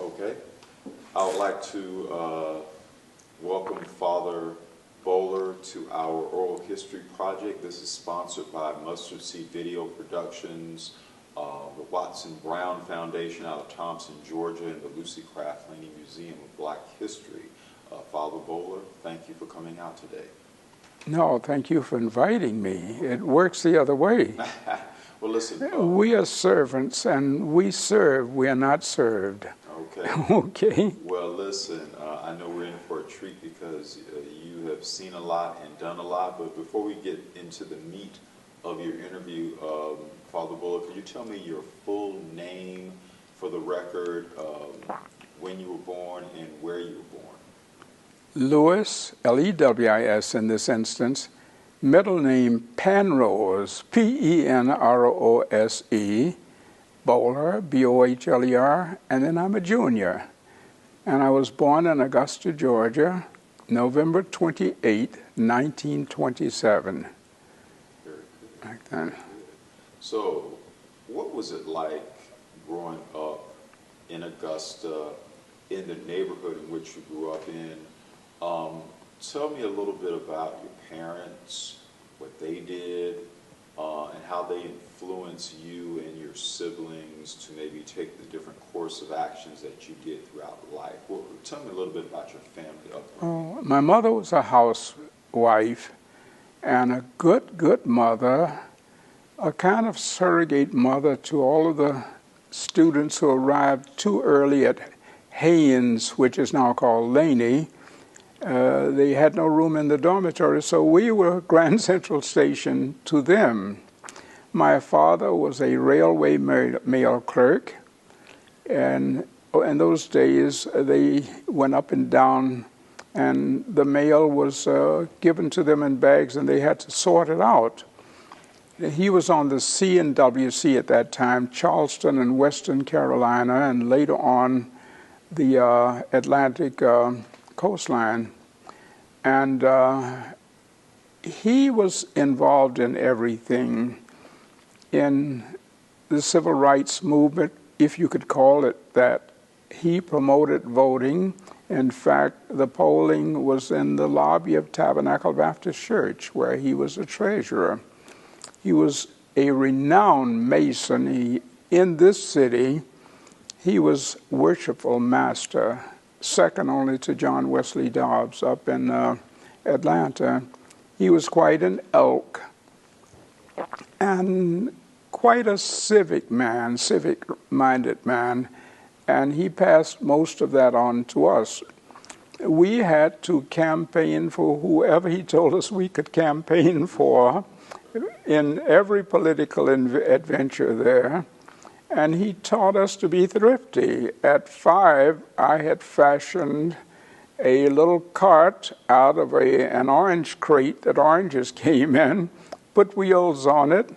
Okay. I would like to welcome Father Bohler to our Oral History Project. This is sponsored by Mustard Seed Video Productions, the Watson Brown Foundation out of Thompson, Georgia, and the Lucy Craft Laney Museum of Black History. Father Bohler, thank you for coming out today. No, thank you for inviting me. It works the other way. Well, listen. We are servants, and we serve. We are not served. Okay. Okay. Well, listen, I know we're in for a treat because you have seen a lot and done a lot, but before we get into the meat of your interview, Father Bohler, could you tell me your full name for the record, when you were born and where you were born? Lewis, L-E-W-I-S in this instance, middle name Penrose, P-E-N-R-O-S-E, Bohler, B-O-H-L-E-R, and then I'm a junior. And I was born in Augusta, Georgia, November 28, 1927. Very good. Like that. So, what was it like growing up in Augusta, in the neighborhood in which you grew up in? Tell me a little bit about your parents, what they did, and how they influenced you and your siblings to maybe take the different course of actions that you did throughout life. Well, tell me a little bit about your family upbringing. My mother was a housewife and a good mother, a kind of surrogate mother to all of the students who arrived too early at Haynes, which is now called Laney. They had no room in the dormitory, so we were Grand Central Station to them. My father was a railway mail clerk, and in those days they went up and down, and the mail was given to them in bags, and they had to sort it out. He was on the C&WC at that time, Charleston and Western Carolina, and later on the Atlantic coastline. And he was involved in everything, in the civil rights movement, if you could call it that. He promoted voting. In fact, the polling was in the lobby of Tabernacle Baptist Church, where he was a treasurer. He was a renowned Mason. In this city, he was worshipful master, second only to John Wesley Dobbs up in Atlanta. He was quite an elk and quite a civic-minded man, and he passed most of that on to us. We had to campaign for whoever he told us we could campaign for in every political adventure there. And he taught us to be thrifty. At 5, I had fashioned a little cart out of an orange crate that oranges came in, put wheels on it,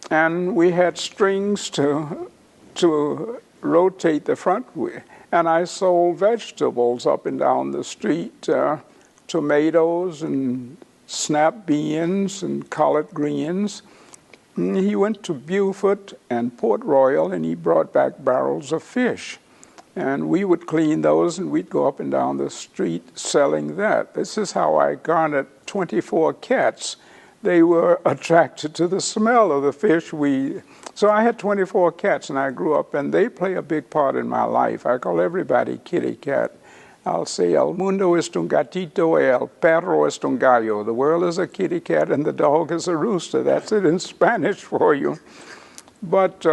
and we had strings to rotate the front wheel. And I sold vegetables up and down the street, tomatoes and snap beans and collard greens. He went to Beaufort and Port Royal, and he brought back barrels of fish. And we would clean those, and we'd go up and down the street selling that. This is how I garnered 24 cats. They were attracted to the smell of the fish. So I had 24 cats, and I grew up, and they play a big part in my life. I call everybody kitty cat. I'll say, el mundo es un gatito, el perro es un gallo. The world is a kitty cat and the dog is a rooster. That's it in Spanish for you. But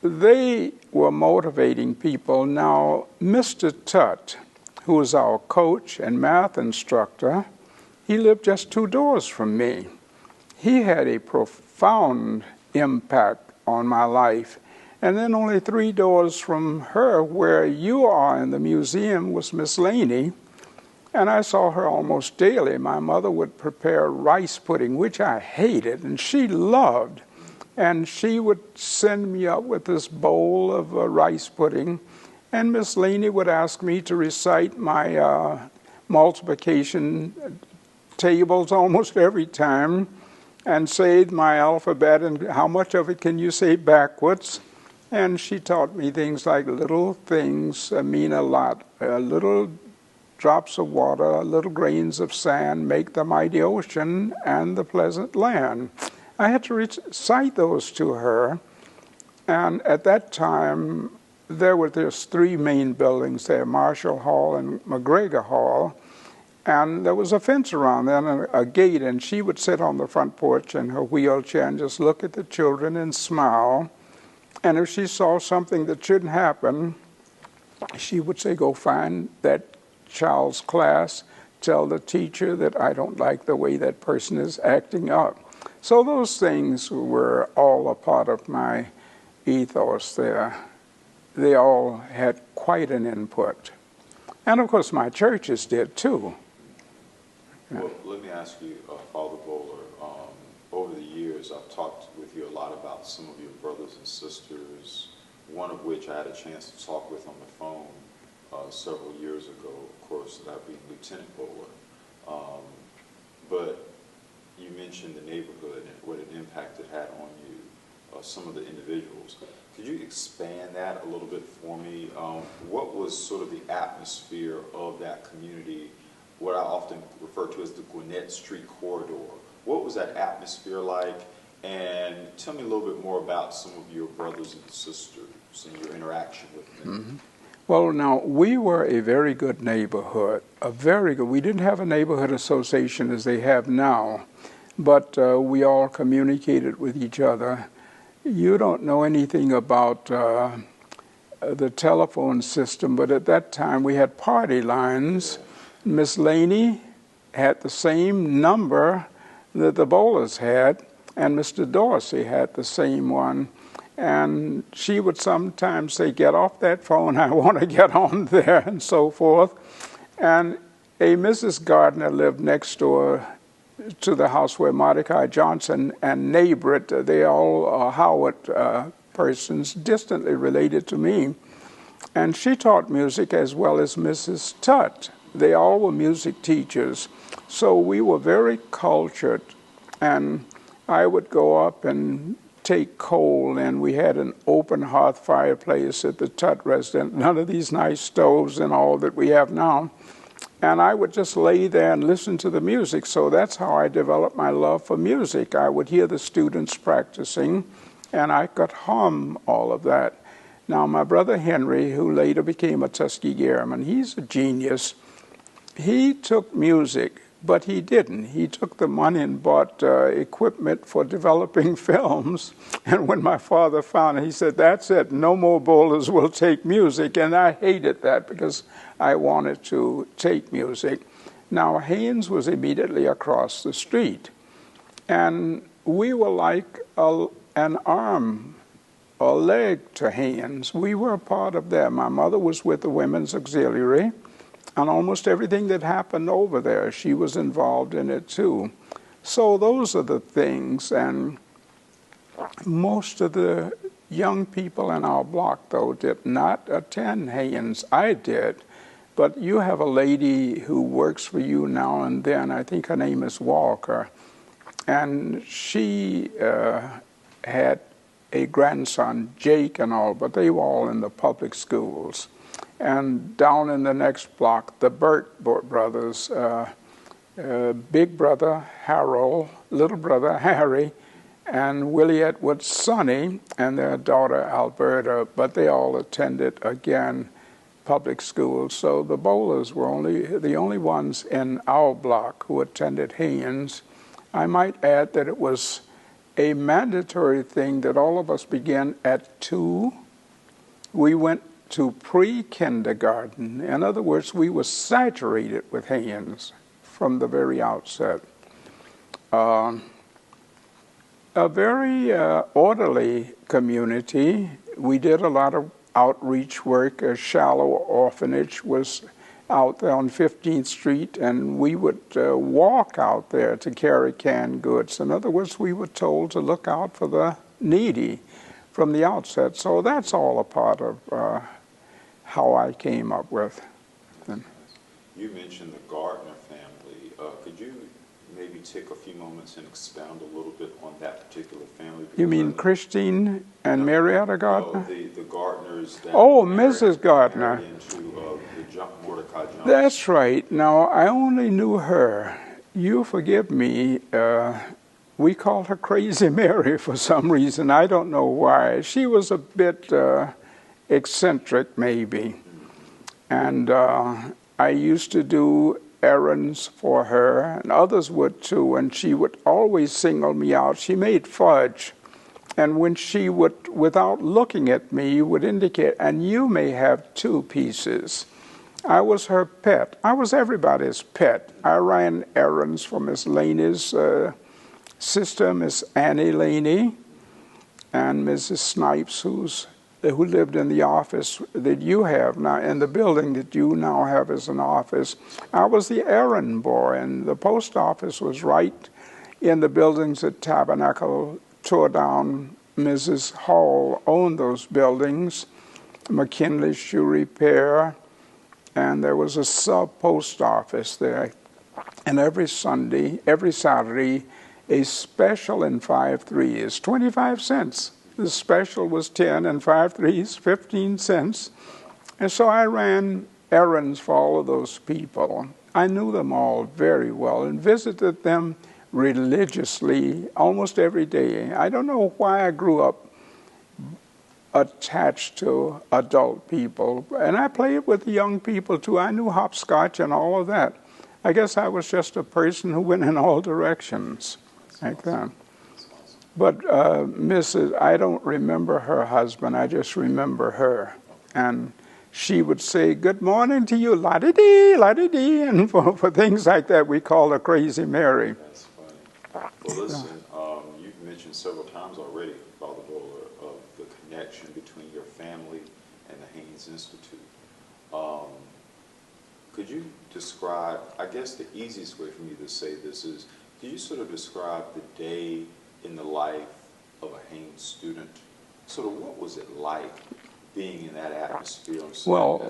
they were motivating people. Now, Mr. Tutt, who was our coach and math instructor, he lived just 2 doors from me. He had a profound impact on my life. And then only 3 doors from her, where you are in the museum, was Miss Laney. And I saw her almost daily. My mother would prepare rice pudding, which I hated, and she loved. And she would send me up with this bowl of rice pudding. And Miss Laney would ask me to recite my multiplication tables almost every time and say my alphabet and how much of it can you say backwards. And she taught me things like little things mean a lot. Little drops of water, little grains of sand make the mighty ocean and the pleasant land. I had to recite those to her. And at that time, there were just three main buildings there, Marshall Hall and McGregor Hall. And there was a fence around there and a gate, and she would sit on the front porch in her wheelchair and just look at the children and smile. And if she saw something that shouldn't happen, she would say, go find that child's class, tell the teacher that I don't like the way that person is acting up. So those things were all a part of my ethos there. They all had quite an input. And of course my churches did too. Well, let me ask you, Father Bohler, over the years I've talked with you a lot about some of your brothers and sisters, one of which I had a chance to talk with on the phone several years ago, of course, that being Lieutenant Bohler. But you mentioned the neighborhood and what an impact it had on you, some of the individuals. Could you expand that a little bit for me? What was sort of the atmosphere of that community, what I often refer to as the Gwinnett Street Corridor? What was that atmosphere like? And tell me a little bit more about some of your brothers and sisters and your interaction with them. Mm-hmm. Well, now, we were a very good neighborhood, we didn't have a neighborhood association as they have now, but we all communicated with each other. You don't know anything about the telephone system, but at that time we had party lines. Miss Laney had the same number that the Bohlers had, and Mr. Dorsey had the same one. And she would sometimes say, get off that phone, I want to get on there, and so forth. And a Mrs. Gardner lived next door to the house where Mordecai Johnson and Nabrit, they all Howard persons distantly related to me. And she taught music as well as Mrs. Tutt. They all were music teachers. So we were very cultured. And I would go up and take coal, and we had an open hearth fireplace at the Tutt residence, none of these nice stoves and all that we have now. And I would just lay there and listen to the music. So that's how I developed my love for music. I would hear the students practicing, and I could hum all of that. Now, my brother Henry, who later became a Tuskegee Airman, he's a genius. He took music, but he didn't. He took the money and bought equipment for developing films. And when my father found it, he said, that's it, no more Bohlers will take music. And I hated that because I wanted to take music. Now, Haynes was immediately across the street. And we were like an arm, a leg to Haynes. We were a part of that. My mother was with the Women's Auxiliary. And almost everything that happened over there, she was involved in it too. So those are the things. And most of the young people in our block, though, did not attend Haynes. I did. But you have a lady who works for you now and then. I think her name is Walker. And she had a grandson, Jake and all, but they were all in the public schools. And down in the next block, the Burt brothers, big brother Harold, little brother Harry, and Willie Edwards' Sonny, and their daughter Alberta, but they all attended, again, public schools. So the Bohlers were the only ones in our block who attended Haynes. I might add that it was a mandatory thing that all of us began at 2. We went to pre-kindergarten. In other words, we were saturated with Haynes from the very outset. A very orderly community. We did a lot of outreach work. A Shallow Orphanage was out there on 15th Street, and we would walk out there to carry canned goods. In other words, we were told to look out for the needy from the outset. So that's all a part of how I came up with. You mentioned the Gardner family. Could you maybe take a few moments and expound a little bit on that particular family? You mean Christine and Marietta Gardner? No, the Gardners. That Oh, Mrs. Gardner. married into Mordecai Johnson. That's right. Now, I only knew her. You forgive me. We called her Crazy Mary for some reason. I don't know why. She was a bit eccentric, maybe. And I used to do errands for her, and others would too, and she would always single me out. She made fudge. And when she would, without looking at me, would indicate, and you may have 2 pieces. I was her pet. I was everybody's pet. I ran errands for Miss Laney's sister, Miss Annie Laney, and Mrs. Snipes, who lived in the office that you have now, in the building that you now have as an office. I was the errand boy, and the post office was right in the buildings that Tabernacle tore down. Mrs. Hall owned those buildings, McKinley Shoe Repair, and there was a sub-post office there. And every Saturday, a special in 5.3 is 25 cents. The special was 10 and 5.3 15 cents. And so I ran errands for all of those people. I knew them all very well and visited them religiously almost every day. I don't know why I grew up attached to adult people. And I played with the young people too. I knew hopscotch and all of that. I guess I was just a person who went in all directions like that. But Mrs., I don't remember her husband. I just remember her. And she would say, "Good morning to you, la-di-dee, la-di-dee." And for things like that, we called her Crazy Mary. That's funny. Well, listen, you've mentioned several times already, Father Bohler, of the connection between your family and the Haynes Institute. Could you describe, I guess the easiest way for me to say this is, could you sort of describe the day in the life of a Haynes student? Sort of what was it like being in that atmosphere at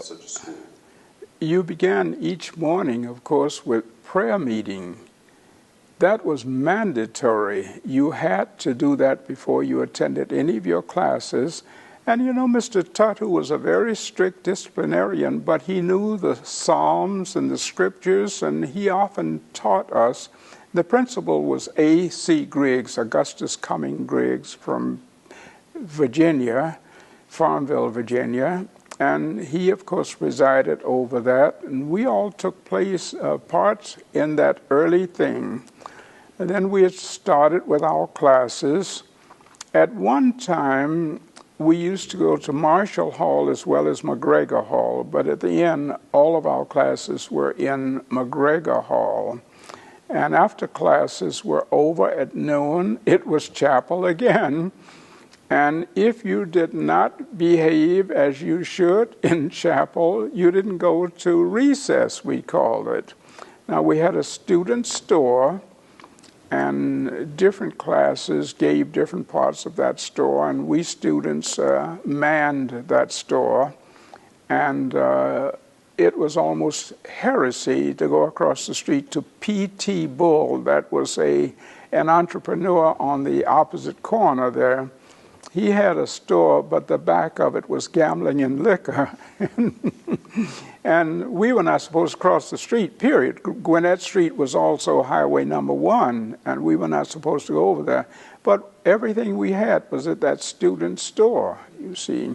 such a school? You began each morning, of course, with prayer meeting. That was mandatory. You had to do that before you attended any of your classes. And you know, Mr. Tutt, who was a very strict disciplinarian, but he knew the Psalms and the Scriptures, and he often taught us. The principal was A.C. Griggs, Augustus Cumming Griggs from Virginia, Farmville, Virginia, and he, of course, presided over that. And we all took part in that early thing. And then we had started with our classes. At one time, we used to go to Marshall Hall as well as McGregor Hall, but at the end, all of our classes were in McGregor Hall. And after classes were over at noon, it was chapel again. And if you did not behave as you should in chapel, you didn't go to recess, we called it. Now, we had a student store, and different classes gave different parts of that store, and we students manned that store. And it was almost heresy to go across the street to P.T. Bull. That was an entrepreneur on the opposite corner there. He had a store, but the back of it was gambling and liquor. And we were not supposed to cross the street, period. Gwinnett Street was also highway number 1, and we were not supposed to go over there. But everything we had was at that student store, you see.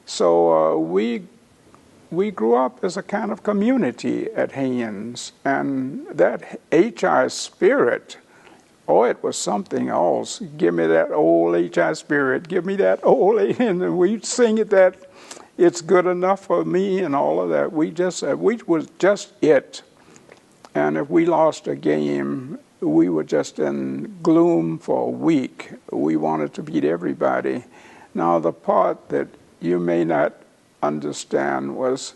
So we grew up as a kind of community at Haynes, and that H.I. spirit, oh, it was something else. Give me that old H.I. spirit. Give me that old, and we'd sing it that it's good enough for me and all of that. We was just it. And if we lost a game, we were just in gloom for a week. We wanted to beat everybody. Now, the part that you may not understand was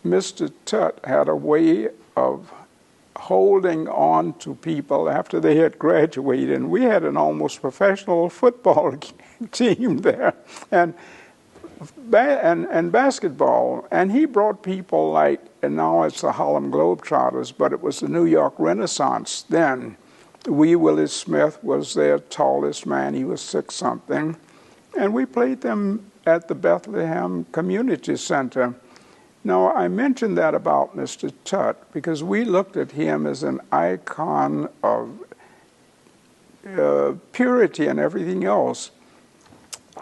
Mr. Tutt had a way of holding on to people after they had graduated, and we had an almost professional football team there. And and basketball. And he brought people like, and now it's the Harlem Globetrotters, but it was the New York Renaissance then. Wee Willie Smith was their tallest man. He was 6-something. And we played them at the Bethlehem Community Center. Now, I mentioned that about Mr. Tutt because we looked at him as an icon of purity and everything else.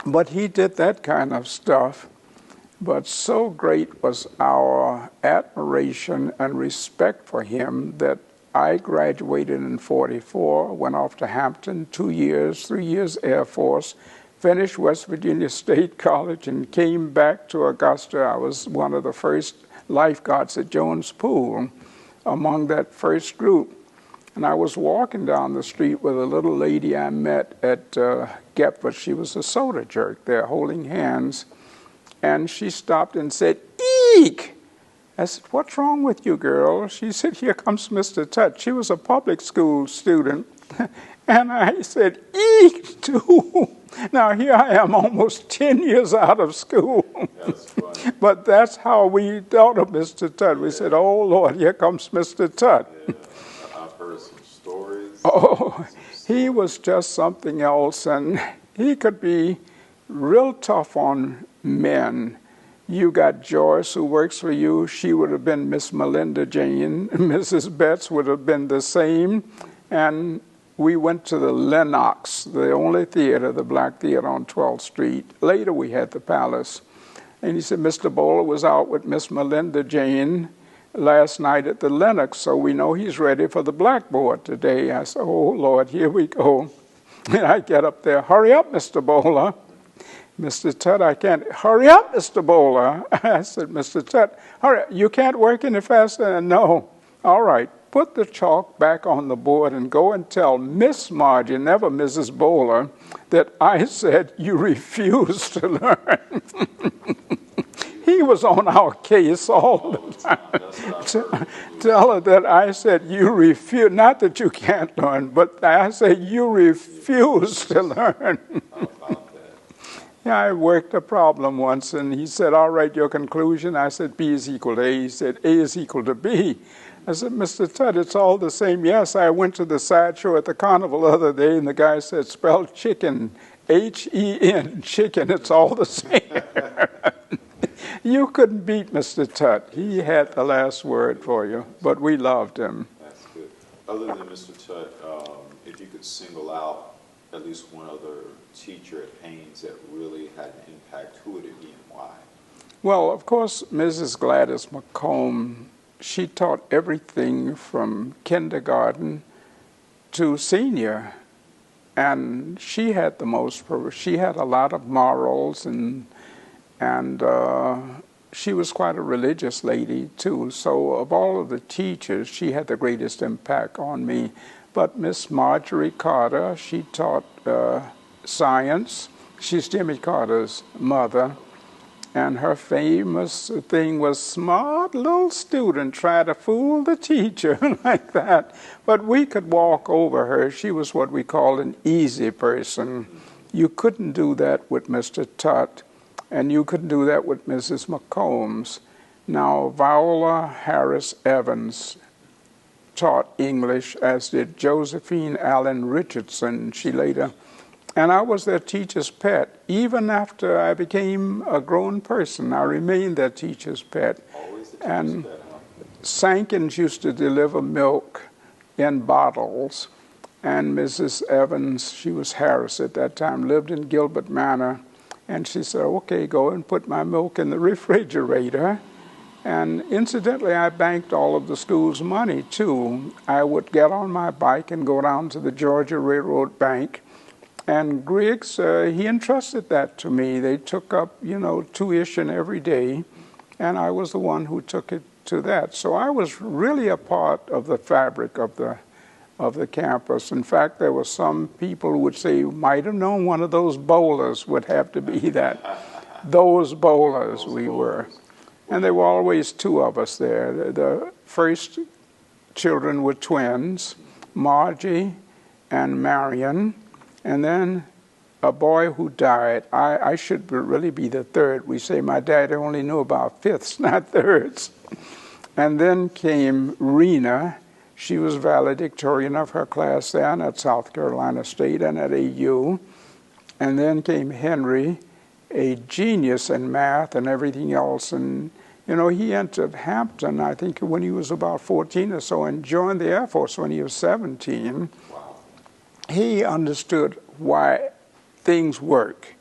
But he did that kind of stuff. But so great was our admiration and respect for him that I graduated in '44, went off to Hampton 2 years, 3 years Air Force, finished West Virginia State College, and came back to Augusta. I was one of the first lifeguards at Jones Pool among that first group. And I was walking down the street with a little lady I met at Gepford. She was a soda jerk there, holding hands. And she stopped and said, "Eek!" I said, "What's wrong with you, girl?" She said, "Here comes Mr. Tutt." She was a public school student. And I said, "Eek!" too. Now, here I am almost 10 years out of school. That's funny. But that's how we thought of Mr. Tutt. We said, "Oh, Lord, here comes Mr. Tutt." Yeah, I've heard some stories. Oh, he was just something else, and he could be real tough on men. You got Joyce, who works for you. She would have been Miss Melinda Jane. Mrs. Betts would have been the same. And we went to the Lenox, the only theater, the Black Theater on 12th Street. Later, we had the Palace. And he said, "Mr. Bohler was out with Miss Melinda Jane last night at the Lenox, so we know he's ready for the blackboard today." I said, "Oh, Lord, here we go." And I get up there, "Hurry up, Mr. Bohler." "Mr. Tutt, I can't." "Hurry up, Mr. Bohler." I said, "Mr. Tutt, hurry up. You can't work any faster." "No." "All right, put the chalk back on the board and go and tell Miss Margie, never Mrs. Bohler, that I said you refuse to learn." He was on our case all the time. Tell her that I said you refuse, not that you can't learn, but I said you refuse to learn. Yeah, I worked a problem once, and he said, "All right, your conclusion?" I said, "B is equal to A." He said, "A is equal to B." I said, "Mr. Tutt, it's all the same." "Yes, I went to the sideshow at the carnival the other day, and the guy said, spell chicken, H-E-N, chicken, it's all the same." You couldn't beat Mr. Tutt. He had the last word for you, but we loved him. That's good. Other than Mr. Tutt, if you could single out at least one other teacher at Haynes that really had an impact, who would it be and why? Well, of course, Mrs. Gladys McComb, she taught everything from kindergarten to senior. And she had she had a lot of morals, and she was quite a religious lady too. So of all of the teachers, she had the greatest impact on me. But Miss Marjorie Carter, she taught science. She's Jimmy Carter's mother. And her famous thing was, "Smart little student, try to fool the teacher," like that. But we could walk over her. She was what we call an easy person. You couldn't do that with Mr. Tutt, and you couldn't do that with Mrs. McCombs. Now, Viola Harris Evans taught English, as did Josephine Allen Richardson. She later, and I was their teacher's pet. Even after I became a grown person, I remained their teacher's pet. Always the teacher's And pet, huh? Sankins used to deliver milk in bottles, and Mrs. Evans, she was Harris at that time, lived in Gilbert Manor, and she said, "Okay, go and put my milk in the refrigerator." And incidentally, I banked all of the school's money, too. I would get on my bike and go down to the Georgia Railroad Bank. And Griggs, he entrusted that to me. They took up, tuition every day, and I was the one who took it to that. So I was really a part of the fabric of the campus. In fact, there were some people who would say, "You might have known one of those Bohlers would have to be that." Those Bohlers we were. And there were always two of us there. The first children were twins, Margie and Marion. And then a boy who died. I should really be the third. We say my daddy only knew about fifths, not thirds. And then came Rena. She was valedictorian of her class then at South Carolina State and at AU. And then came Henry, a genius in math and everything else. And, you know, he entered Hampton, I think, when he was about 14 or so, and joined the Air Force when he was 17. Wow. He understood why things work.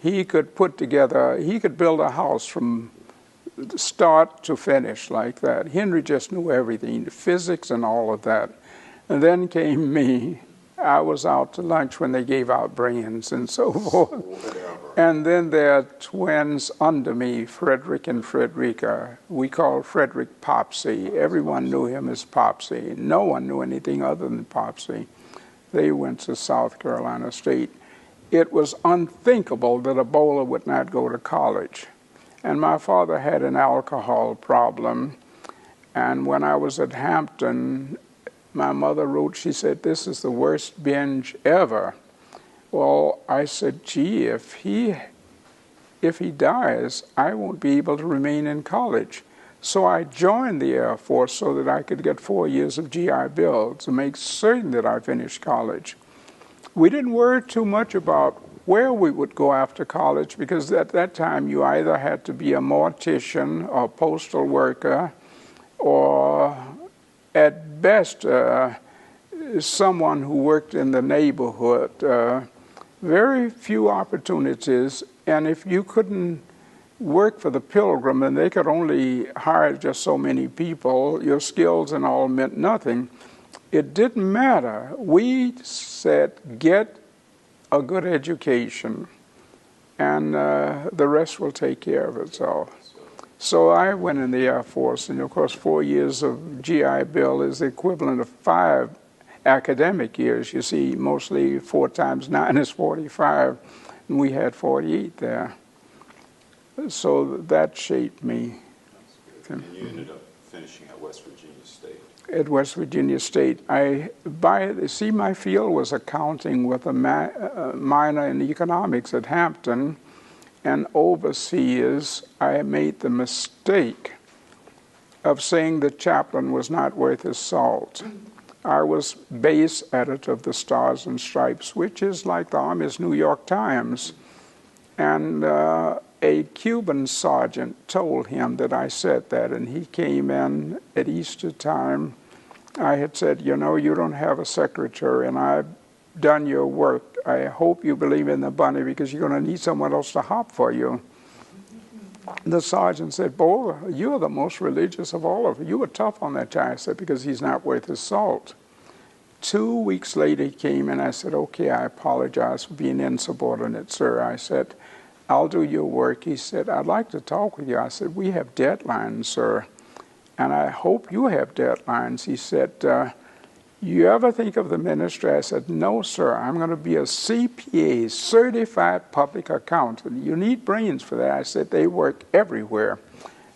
He could put together, he could build a house from start to finish like that. Henry just knew everything, the physics and all of that. And then came me. I was out to lunch when they gave out brains and so forth. Whatever. And then there are twins under me, Frederick and Frederica. We call Frederick Popsy. Everyone knew him as Popsy. No one knew anything other than Popsy. They went to South Carolina State. It was unthinkable that a Bohler would not go to college. And my father had an alcohol problem. And when I was at Hampton, my mother wrote, she said, "This is the worst binge ever." Well, I said, gee, if he dies, I won't be able to remain in college. So I joined the Air Force so that I could get 4 years of GI Bill to make certain that I finished college. We didn't worry too much about where we would go after college, because at that time you either had to be a mortician or postal worker, or at best someone who worked in the neighborhood. Very few opportunities, and if you couldn't work for the Pilgrim and they could only hire just so many people, your skills and all meant nothing. It didn't matter. We said, get a good education, and the rest will take care of itself. So I went in the Air Force, and of course 4 years of GI Bill is the equivalent of 5 academic years. You see, mostly 4 times 9 is 45, and we had 48 there. So that shaped me. And you ended up finishing at West Virginia State. At West Virginia State, my field was accounting with a minor in economics at Hampton, and overseas I made the mistake of saying the chaplain was not worth his salt. I was base editor of the Stars and Stripes, which is like the Army's New York Times. And a Cuban sergeant told him that I said that, and he came in at Easter time. I had said, you know, you don't have a secretary, and I've done your work. I hope you believe in the bunny, because you're going to need someone else to hop for you. The sergeant said, Bohler, you're the most religious of all of you. You were tough on that guy. I said, because he's not worth his salt. 2 weeks later, he came and I said, okay, I apologize for being insubordinate, sir. I said, I'll do your work. He said, I'd like to talk with you. I said, we have deadlines, sir, and I hope you have deadlines. He said, you ever think of the ministry? I said, no, sir, I'm going to be a CPA, certified public accountant. You need brains for that. I said, they work everywhere.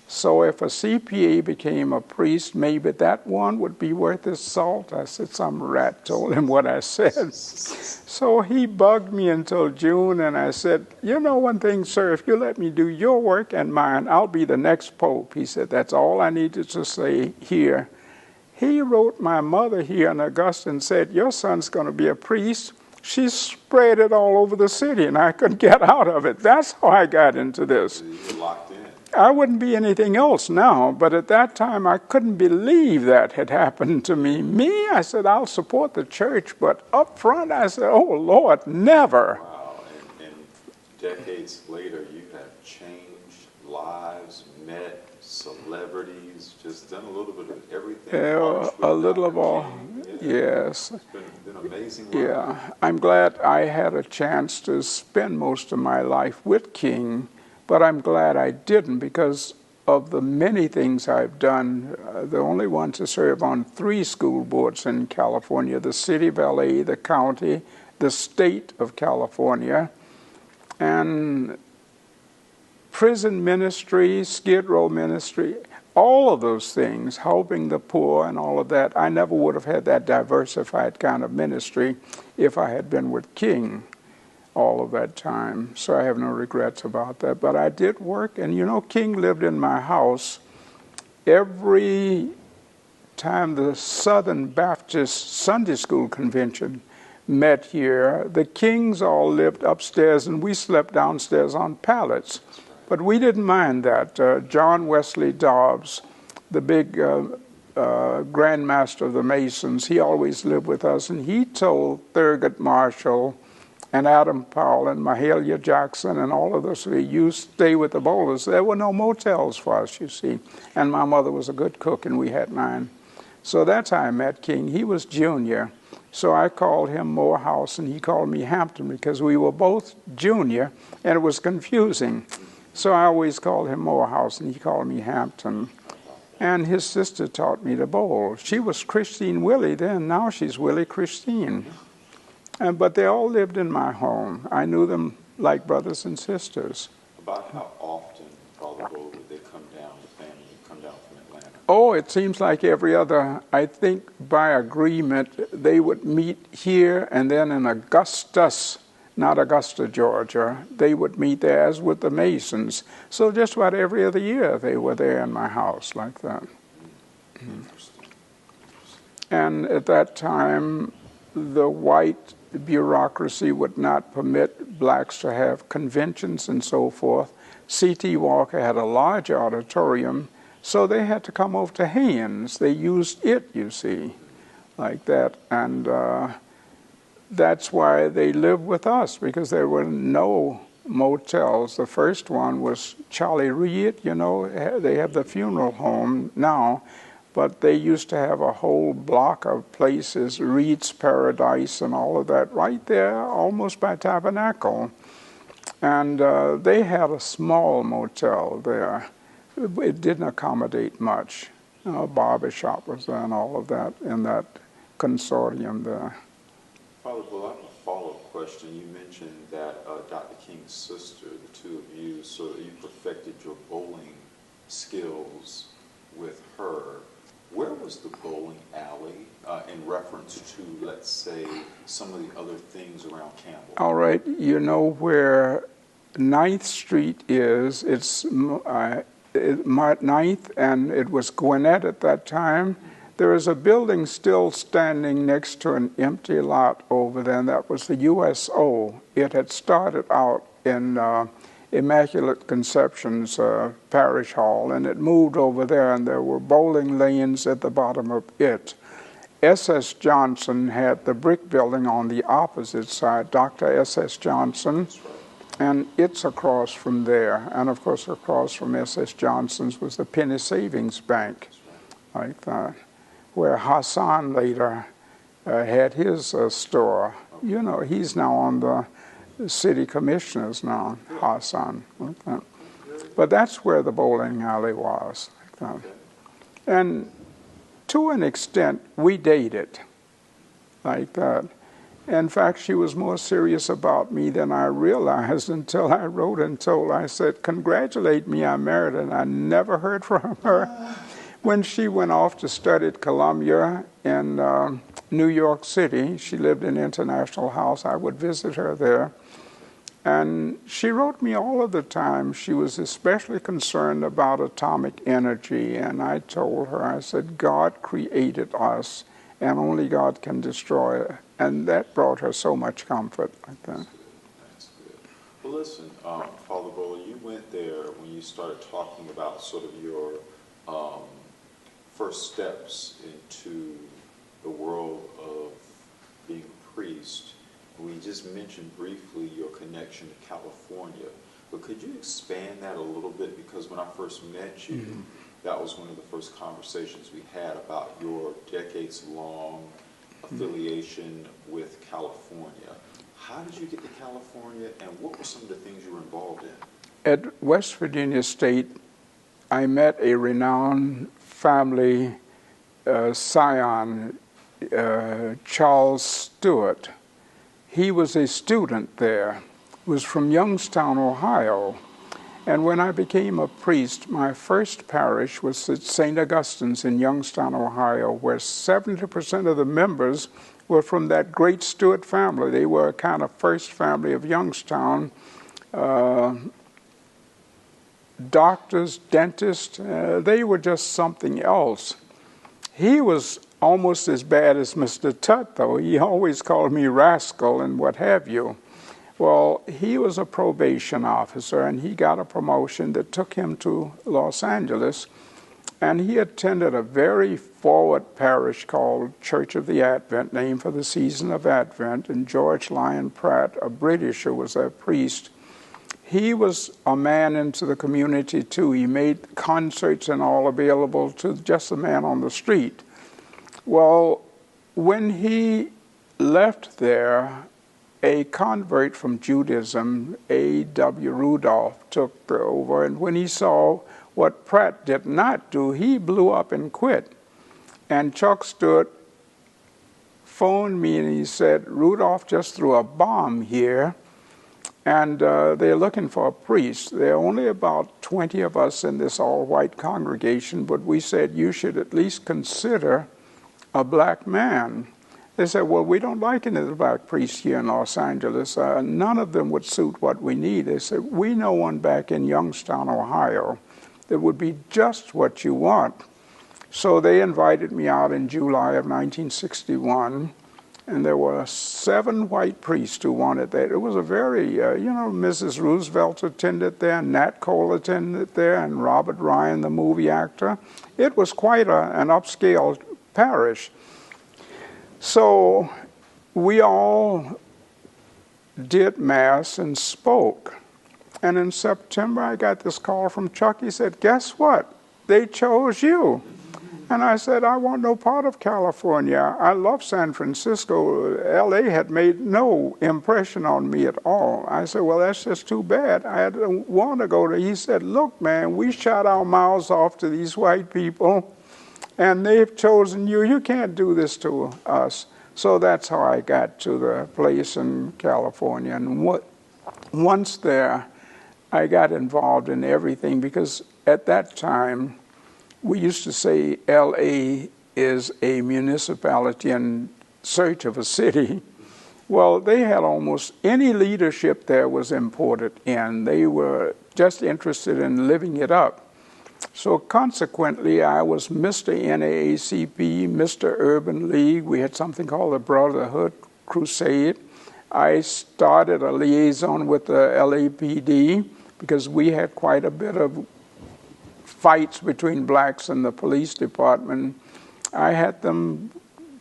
So if a CPA became a priest, maybe that one would be worth his salt. I said, some rat told him what I said. So he bugged me until June, and I said, you know one thing, sir, if you let me do your work and mine, I'll be the next pope. He said, that's all I needed to say here. He wrote my mother here in Augusta and said, your son's going to be a priest. She spread it all over the city, and I couldn't get out of it. That's how I got into this. You're locked in. I wouldn't be anything else now, but at that time I couldn't believe that had happened to me. Me, I said, I'll support the church, but up front I said, oh, Lord, never. Wow, and decades later you have changed lives, met celebrities, just done a little bit of everything. A little of all, yes. It's been amazing. Yeah, I'm glad I had a chance to spend most of my life with King, but I'm glad I didn't, because of the many things I've done. The only one to serve on 3 school boards in California, the city of LA, the county, the state of California, and prison ministry, Skid Row ministry, all of those things, helping the poor and all of that. I never would have had that diversified kind of ministry if I had been with King. all of that time. So I have no regrets about that. But I did work, and you know, King lived in my house. Every time the Southern Baptist Sunday School Convention met here, the Kings all lived upstairs and we slept downstairs on pallets. But we didn't mind that. John Wesley Dobbs, the big Grandmaster of the Masons, he always lived with us, and he told Thurgood Marshall and Adam Powell and Mahalia Jackson and all of us, you stay with the Bohlers. There were no motels for us, you see. And my mother was a good cook, and we had 9. So that's how I met King. He was junior, so I called him Morehouse, and he called me Hampton because we were both junior, and it was confusing. So I always called him Morehouse, and he called me Hampton. And his sister taught me to bowl. She was Christine Willie then. Now she's Willie Christine. But they all lived in my home. I knew them like brothers and sisters. About how often, Father Bohler, would they come down, the family would come down from Atlanta? Oh, it seems like every other. I think by agreement they would meet here, and then in Augustus, not Augusta, Georgia, they would meet there, as with the Masons. So just about every other year they were there in my house like that. Interesting. And at that time, the white bureaucracy would not permit blacks to have conventions and so forth. C.T. Walker had a large auditorium, so they had to come over to Haynes. They used it, you see, like that. And that's why they lived with us, because there were no motels. The first one was Charlie Reed, you know, they have the funeral home now, but they used to have a whole block of places, Reed's Paradise and all of that, right there, almost by Tabernacle. And they had a small motel there. It didn't accommodate much. A barber shop was there and all of that in that consortium there. Father Bohler, I have a follow-up question. You mentioned that Dr. King's sister, the two of you, so you perfected your bowling skills with her. Where was the bowling alley in reference to, let's say, some of the other things around Campbell? All right, you know where 9th Street is, it's 9th, and it was Gwinnett at that time. There is a building still standing next to an empty lot over there, and that was the USO. It had started out in Immaculate Conception's Parish Hall, and it moved over there, and there were bowling lanes at the bottom of it. S.S. Johnson had the brick building on the opposite side, Dr. S.S. Johnson, and it's across from there. And of course, across from S.S. Johnson's was the Penny Savings Bank, like that, where Hassan later had his store. You know, he's now on the city commissioners now, Hassan. Like that. But that's where the bowling alley was. Like that. And to an extent, we dated like that. In fact, she was more serious about me than I realized until I wrote and told her. I said, congratulate me, I married her, and I never heard from her. When she went off to study at Columbia in New York City, she lived in International House. I would visit her there. And she wrote me all of the time. She was especially concerned about atomic energy. And I told her, I said, God created us, and only God can destroy it. And that brought her so much comfort like that. That's good. Well, listen, Father Bohler, you went there when you started talking about sort of your first steps into the world of being a priest. We just mentioned briefly your connection to California, but could you expand that a little bit? Because when I first met you, that was one of the first conversations we had about your decades-long affiliation with California. How did you get to California, and what were some of the things you were involved in? At West Virginia State, I met a renowned family scion, Charles Stewart. He was a student there, was from Youngstown, Ohio, And when I became a priest, my first parish was at St. Augustine's in Youngstown, Ohio, where 70% of the members were from that great Stewart family. They were a kind of first family of Youngstown. Doctors, dentists, they were just something else. He was almost as bad as Mr. Tutt, though. He always called me rascal and what have you. Well, he was a probation officer, and he got a promotion that took him to Los Angeles, and he attended a very forward parish called Church of the Advent, named for the season of Advent, and George Lyon Pratt, a Britisher, was their priest. He was a man into the community, too. He made concerts and all available to just a man on the street. Well, when he left there, a convert from Judaism, A.W. Rudolph, took over, and when he saw what Pratt did not do, he blew up and quit. And Chuck Stewart phoned me and he said, Rudolph just threw a bomb here, and they're looking for a priest. There are only about 20 of us in this all-white congregation, but we said you should at least consider a black man. They said, well, we don't like any of the black priests here in Los Angeles. None of them would suit what we need. They said, we know one back in Youngstown, Ohio, that would be just what you want. So they invited me out in July of 1961, and there were 7 white priests who wanted that. It was a very, Mrs. Roosevelt attended there, Nat Cole attended there, and Robert Ryan, the movie actor. It was quite an upscale parish. So we all did Mass and spoke. And in September, I got this call from Chuck. He said, guess what? They chose you. And I said, I want no part of California. I love San Francisco. L.A. had made no impression on me at all. I said, well, that's just too bad. I don't want to go to. He said, look, man, we shot our mouths off to these white people, and they've chosen you. You can't do this to us. So that's how I got to the place in California. And once there, I got involved in everything, because at that time, we used to say L.A. is a municipality in search of a city. Well, they had almost any leadership there was imported in. They were just interested in living it up. So consequently, I was Mr. NAACP, Mr. Urban League. We had something called the Brotherhood Crusade. I started a liaison with the LAPD because we had quite a bit of fights between blacks and the police department. I had them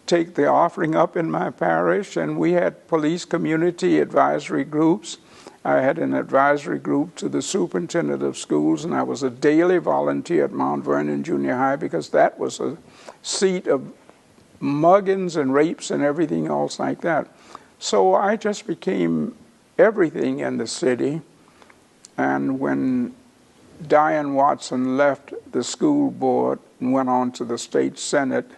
take the offering up in my parish, and we had police community advisory groups. I had an advisory group to the superintendent of schools, and I was a daily volunteer at Mount Vernon Junior High because that was a seat of muggings and rapes and everything else like that. So I just became everything in the city. And when Diane Watson left the school board and went on to the state senate,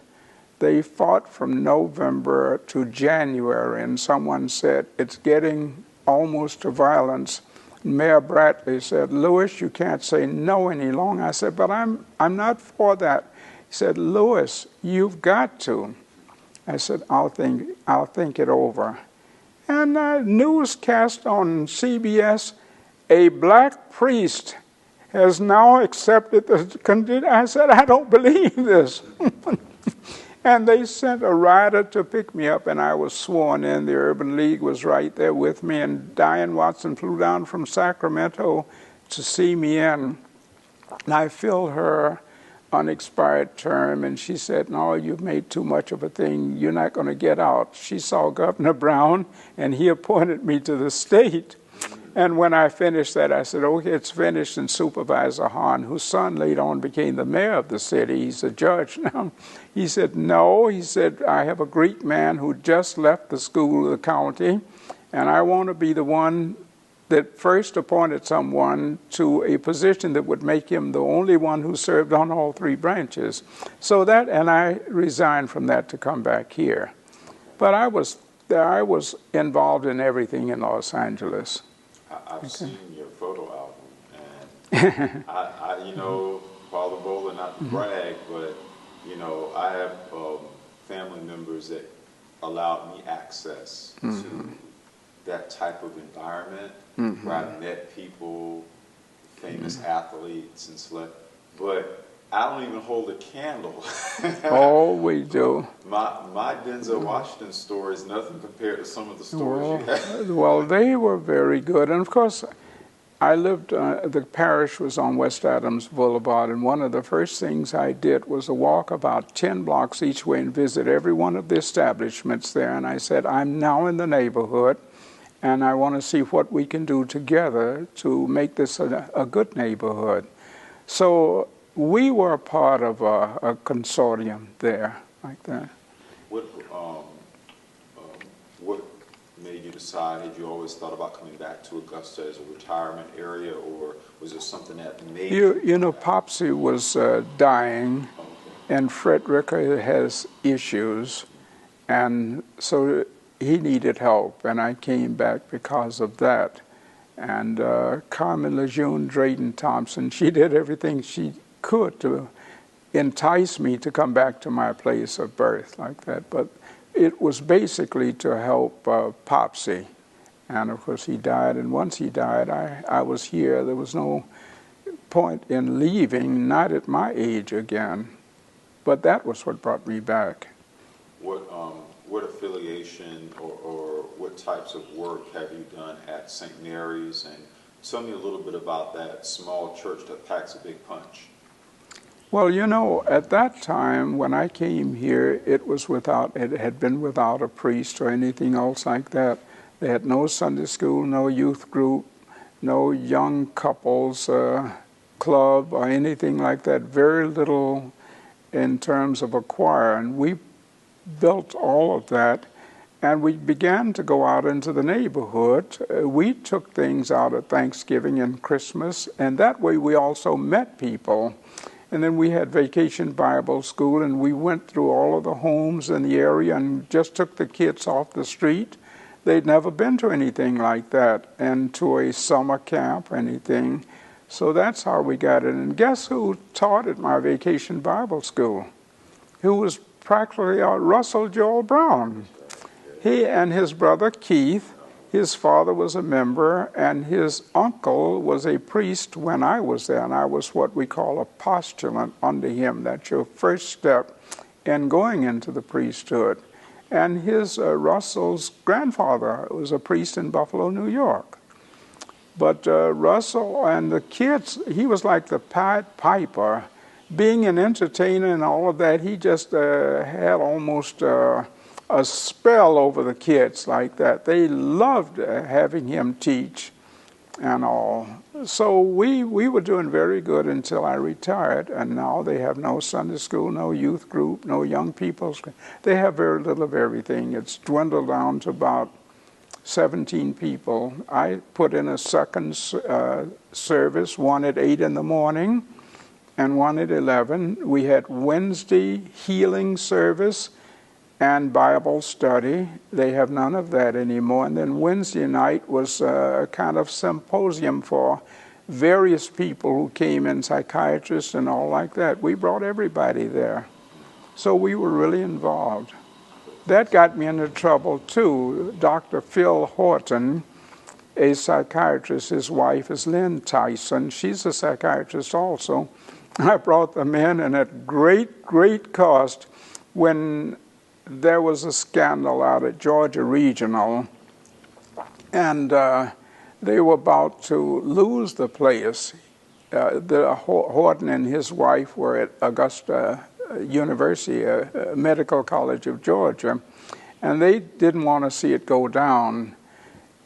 they fought from November to January, and someone said, it's getting almost to violence. Mayor Bradley said, Lewis, you can't say no any longer. I said, but I'm not for that. He said, Lewis, you've got to. I said, I'll think it over. And newscast on CBS, a black priest has now accepted the condition. I said, I don't believe this. And they sent a rider to pick me up, and I was sworn in. The Urban League was right there with me, and Diane Watson flew down from Sacramento to see me in. And I filled her unexpired term, and she said, no, you've made too much of a thing. You're not going to get out. She saw Governor Brown, and he appointed me to the state. And when I finished that, I said, okay, it's finished. And Supervisor Hahn, whose son later on became the mayor of the city, he's a judge now, he said, no. He said, I have a Greek man who just left the school of the county, and I want to be the one that first appointed someone to a position that would make him the only one who served on all 3 branches. So that, and I resigned from that to come back here. But I was involved in everything in Los Angeles. I've seen your photo album, and You know, Father Bohler, not to brag, but, you know, I have family members that allowed me access to that type of environment where I met people, famous athletes and stuff. But I don't even hold a candle. Oh, we do. My Denzel Washington story is nothing compared to some of the stories you have. Well, they were very good. And of course, I lived, the parish was on West Adams Boulevard, and one of the first things I did was to walk about 10 blocks each way and visit every one of the establishments there. And I said, I'm now in the neighborhood, and I want to see what we can do together to make this a good neighborhood. So we were a part of a consortium there, like that. What made you decide? Had you always thought about coming back to Augusta as a retirement area, or was it something that made you? You know, Popsy was dying, and Frederica has issues, and so he needed help, and I came back because of that. And Carmen Lejeune Drayton Thompson, she did everything she could to entice me to come back to my place of birth, like that. But it was basically to help Popsy. And of course he died, and once he died, I was here. There was no point in leaving, not at my age again. But that was what brought me back. What affiliation or what types of work have you done at St. Mary's? And tell me a little bit about that small church that packs a big punch. Well, you know, at that time when I came here, it had been without a priest or anything else like that. They had no Sunday school, no youth group, no young couples club or anything like that. Very little in terms of a choir, and we built all of that, and we began to go out into the neighborhood. We took things out at Thanksgiving and Christmas, and that way we also met people. And then we had Vacation Bible School, and we went through all of the homes in the area and just took the kids off the street. They'd never been to anything like that, and to a summer camp or anything. So that's how we got it. And guess who taught at my Vacation Bible School? Who was practically Russell Joel Brown. He and his brother Keith, his father was a member, and his uncle was a priest when I was there, and I was what we call a postulant under him. That's your first step in going into the priesthood. And his Russell's grandfather was a priest in Buffalo, New York. But Russell and the kids, he was like the Pied Piper. Being an entertainer and all of that, he just had almost a spell over the kids like that. They loved having him teach and all. So we were doing very good until I retired, and now they have no Sunday school, no youth group, no young people's. They have very little of everything. It's dwindled down to about 17 people. I put in a second service, one at 8 in the morning and one at 11. We had Wednesday healing service and Bible study. They have none of that anymore. And then Wednesday night was a kind of symposium for various people who came in, psychiatrists and all like that. We brought everybody there. So we were really involved. That got me into trouble too. Dr. Phil Horton, a psychiatrist, his wife is Lynn Tyson. She's a psychiatrist also. I brought them in, and at great, great cost, when there was a scandal out at Georgia Regional, and they were about to lose the place. Horton and his wife were at Augusta University, Medical College of Georgia, and they didn't want to see it go down.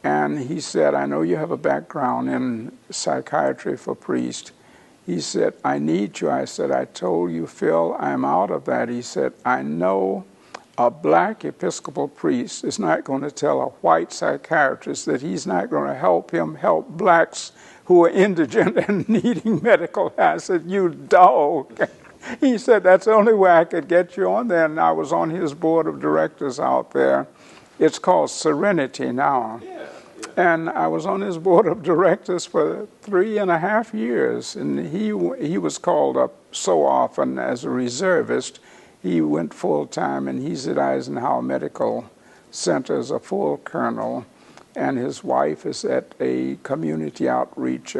And he said, I know you have a background in psychiatry for priests. He said, I need you. I said, I told you, Phil, I'm out of that. He said, I know a black Episcopal priest is not going to tell a white psychiatrist that he's not going to help him help blacks who are indigent and needing medical help. I said, you dog. He said, that's the only way I could get you on there. And I was on his board of directors out there. It's called Serenity now. Yeah. And I was on his board of directors for 3.5 years, and he was called up so often as a reservist. He went full-time, and he's at Eisenhower Medical Center as a full colonel, and his wife is at a community outreach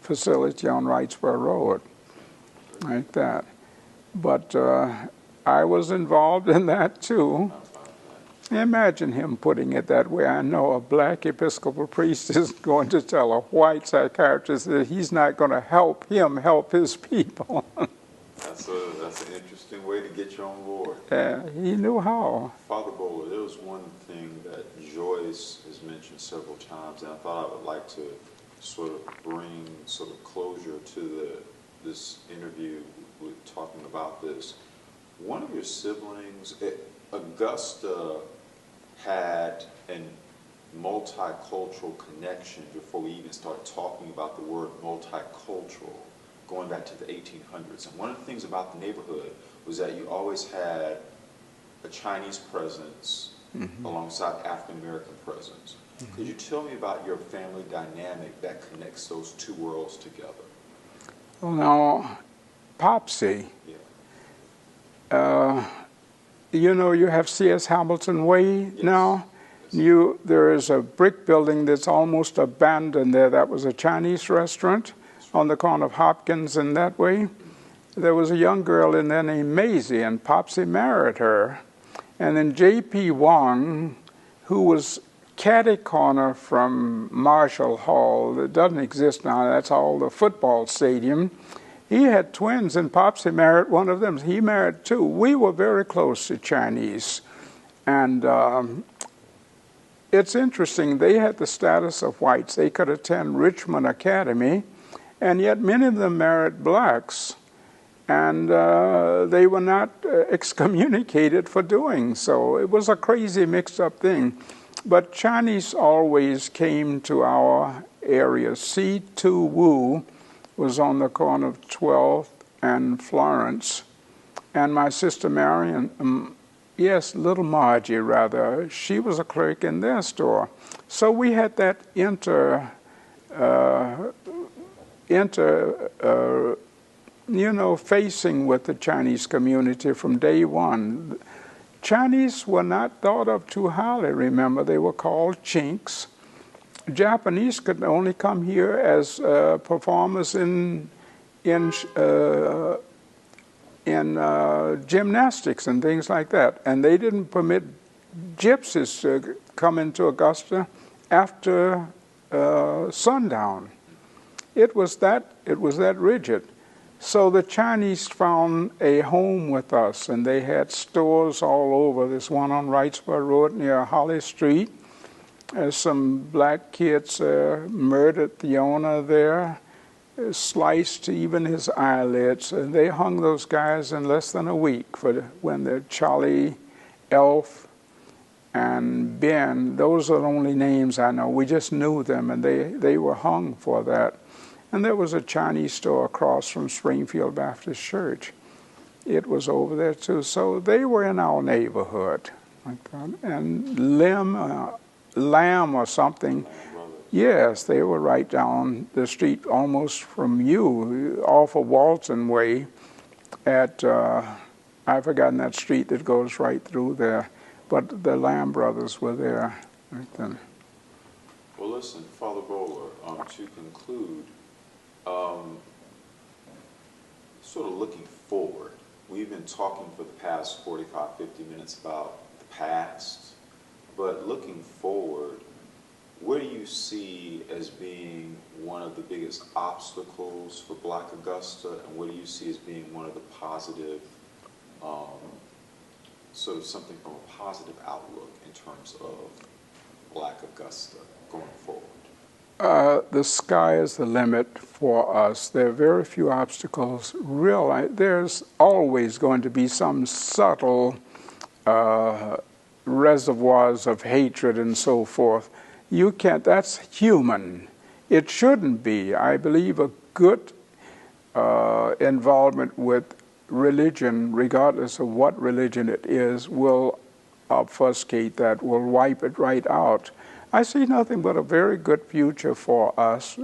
facility on Wrightsboro Road, like that. But I was involved in that too. Imagine him putting it that way. I know a black Episcopal priest is going to tell a white psychiatrist that he's not going to help him help his people. That's an interesting way to get you on board. He knew how. Father Bohler, there was one thing that Joyce has mentioned several times, and I thought I would like to sort of bring sort of closure to this interview with talking about this. One of your siblings, Augusta, had a multicultural connection before we even start talking about the word multicultural, going back to the 1800s. And one of the things about the neighborhood was that you always had a Chinese presence alongside African American presence. Could you tell me about your family dynamic that connects those two worlds together? Well, now, Popsy, you know, you have C.S. Hamilton Way now. There is a brick building that's almost abandoned there. That was a Chinese restaurant on the corner of Hopkins and that way. There was a young girl in there named Maisie, and Popsy married her. And then J.P. Wong, who was catty corner from Marshall Hall, that doesn't exist now, that's all the football stadium. He had twins, and Popsy married one of them. He married two. We were very close to Chinese. And it's interesting, they had the status of whites. They could attend Richmond Academy, and yet many of them married blacks. And they were not excommunicated for doing so. It was a crazy mixed-up thing. But Chinese always came to our area. C2 Wu was on the corner of 12th and Florence. And my sister Marion, yes, little Margie rather, she was a clerk in their store. So we had that facing with the Chinese community from day one. Chinese were not thought of too highly, remember. They were called chinks. Japanese could only come here as performers in gymnastics and things like that. And they didn't permit gypsies to come into Augusta after sundown. It was that rigid. So the Chinese found a home with us, and they had stores all over. There's one on Wrightsboro Road near Holly Street. Some black kids murdered the owner there, sliced even his eyelids. And they hung those guys in less than a week for when they're Charlie, Elf, and Ben. Those are the only names I know. We just knew them, and they were hung for that. And there was a Chinese store across from Springfield Baptist Church. It was over there too. So they were in our neighborhood. And Lamb or something, yes, they were right down the street almost from you, off of Walton Way at, I've forgotten that street that goes right through there. But the Lamb brothers were there right then. Well, listen, Father Bohler, to conclude, sort of looking forward, we've been talking for the past 45, 50 minutes about the past, but looking forward, what do you see as being one of the biggest obstacles for Black Augusta, and what do you see as being one of the positive, sort of something from a positive outlook in terms of Black Augusta going forward? The sky is the limit for us. There are very few obstacles. There's always going to be some subtle reservoirs of hatred and so forth. You can't, that's human. It shouldn't be. I believe a good involvement with religion, regardless of what religion it is, will obfuscate that, will wipe it right out. I see nothing but a very good future for us.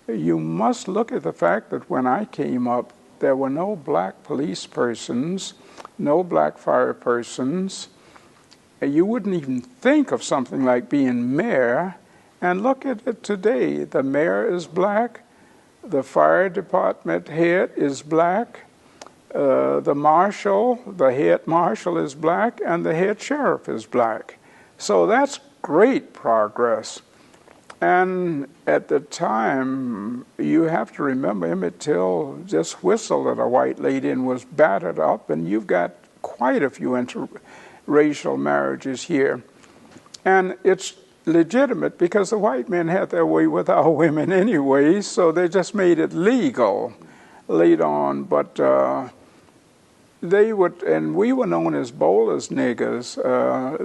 You must look at the fact that when I came up, there were no black police persons, no black fire persons. You wouldn't even think of something like being mayor. And look at it today. The mayor is black, the fire department head is black, the marshal, the head marshal is black, and the head sheriff is black. So that's great progress. And at the time, you have to remember Emmett Till just whistled at a white lady and was battered up, and you've got quite a few interracial marriages here. And it's legitimate because the white men had their way with our women anyway, so they just made it legal later on. But they would, and we were known as Bohler's niggers.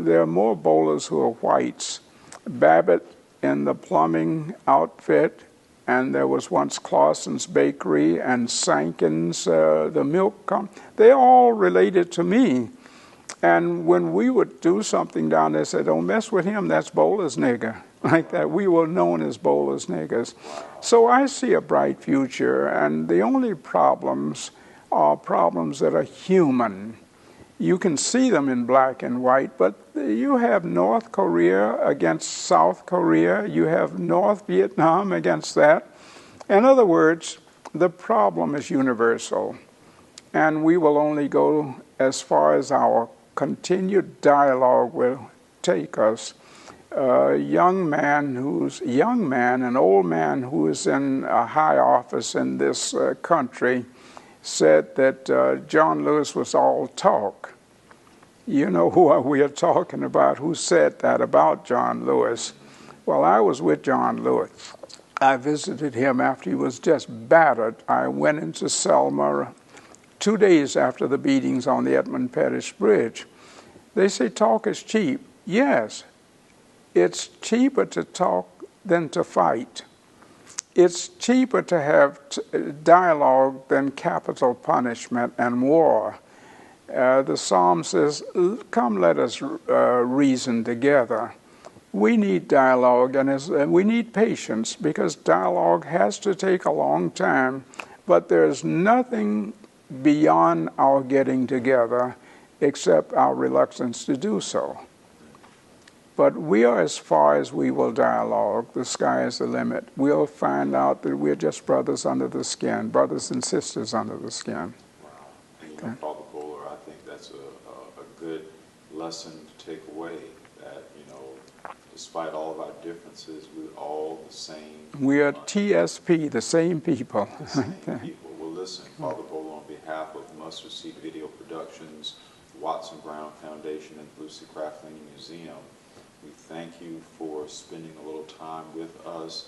There are more Bohlers who are whites. Babbitt in the plumbing outfit, and there was once Clausen's Bakery and Sankin's, the milk company. They all related to me. And when we would do something down there, said, don't mess with him, that's Bohler's nigger. Like that, we were known as Bohler's niggers. So I see a bright future, and the only problems are problems that are human. You can see them in black and white, but you have North Korea against South Korea. You have North Vietnam against that. In other words, the problem is universal, and we will only go as far as our continued dialogue will take us. A young man, an old man who is in a high office in this country, said that John Lewis was all talk. You know who we are talking about, who said that about John Lewis. Well, I was with John Lewis. I visited him after he was just battered. I went into Selma 2 days after the beatings on the Edmund Pettus Bridge. They say talk is cheap. Yes, it's cheaper to talk than to fight. It's cheaper to have dialogue than capital punishment and war. The psalm says, come let us reason together. We need dialogue, and we need patience, because dialogue has to take a long time, but there's nothing beyond our getting together except our reluctance to do so. But we are as far as we will dialogue. The sky is the limit. We'll find out that we're just brothers under the skin, brothers and sisters under the skin. Wow. And you know, Father Bohler, I think that's a good lesson to take away, that, you know, despite all of our differences, we're all the same. We are TSP, the same people. The same people. Well, listen, Father Bohler, on behalf of Mustard Seed Video Productions, Watson Brown Foundation, and Lucy Craft Laney Museum, we thank you for spending a little time with us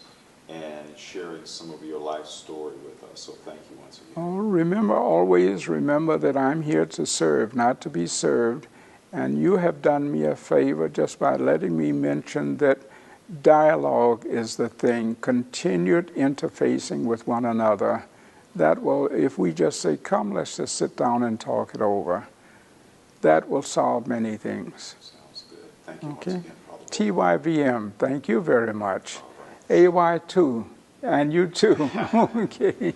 and sharing some of your life story with us. So thank you once again. Oh, remember, always remember that I'm here to serve, not to be served. And you have done me a favor just by letting me mention that dialogue is the thing, continued interfacing with one another. That will, if we just say, come, let's just sit down and talk it over, that will solve many things. Sounds good. Thank you Okay. once again. TYVM, thank you very much. AY2, and you too. Okay.